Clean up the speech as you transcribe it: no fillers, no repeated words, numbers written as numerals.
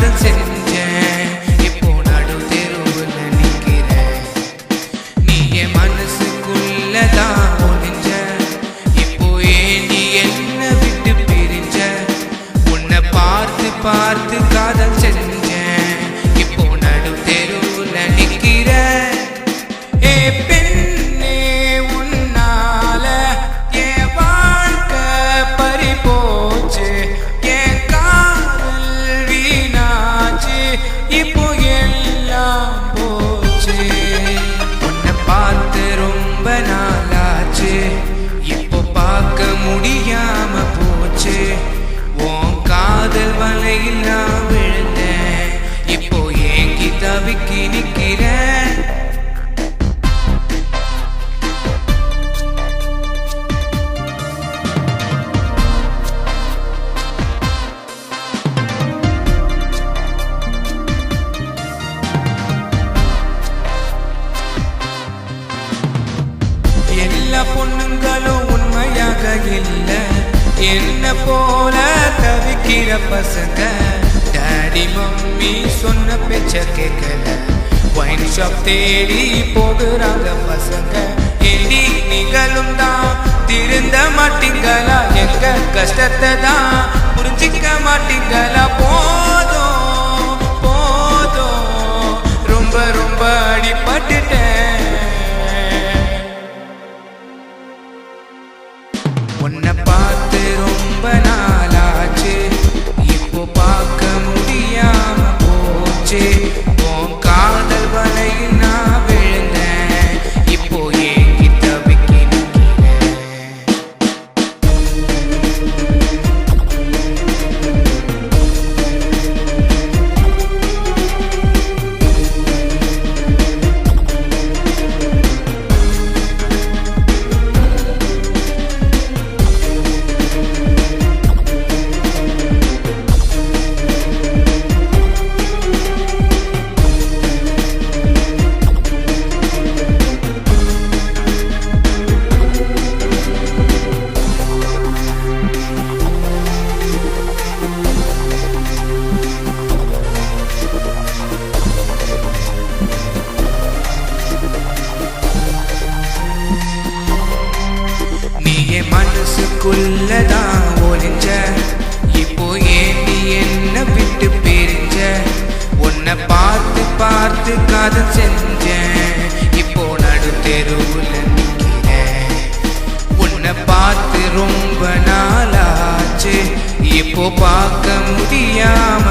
காதல் செஞ்சேன். இப்போ நடு தெருவுல நிக்கிறேன். நீ என் மனசுக்குள்ளதான் ஒளிஞ்ச. இப்போ ஏன் நீ என்ன விட்டு பிரிஞ்ச? உன்னை பார்த்து பார்த்து காதல் செஞ்சேன். இப்போ நடு தெருவுல நிக்கிறேன். ஏ பெண்ணே, உன்னால என் வாழ்க்கை பறி போச்சு. என் காதல் வீணாச்சு. இப்போ எல்லாம் போச்சு. உன்னை பார்த்து ரொம்ப நாளாச்சு. இப்போ பார்க்க முடியாம போச்சு. உன் காதல் வலையில் நான் விழுந்தேன். இப்போ ஏங்கி தவிக்கி நிக்கிறேன். எல்லா பொண்ணுங்களும் உண்மையாக இல்ல. என்ன போல தவிக்கிற பசங்க. டாடி மம்மி சொன்ன பேச்ச கேட்கல. வைன் ஷாப் தேடி போகுறாங்க பசங்க. ஏடி நீங்களும் தான் திருந்த மாட்டீங்களா? எங்க கஷ்டத்தை தான் புரிஞ்சிக்க மாட்டீங்களா? போதும் போதும், ரொம்ப ரொம்ப அடிபட்டுட்டேன். உன்னை பார்த்து ரொம்ப நாளாச்சு. இப்போ பார்க்க முடியாம போச்சு. உன் காதல் வலையில் நான் விழுந்தேன். இப்போ ஏங்கி தவிக்கி நிக்கிறேன். மனசுக்குள்ளதான் ஒளிஞ்ச. இப்போ ஏன் நீ என்ன விட்டு பிரிஞ்ச? உன்னை பார்த்து பார்த்து காதல் செஞ்சேன். இப்போ நடு தெருவுல நிக்கிறேன். உன்னை பார்த்து ரொம்ப நாளாச்சு. இப்போ பார்க்க முடியாம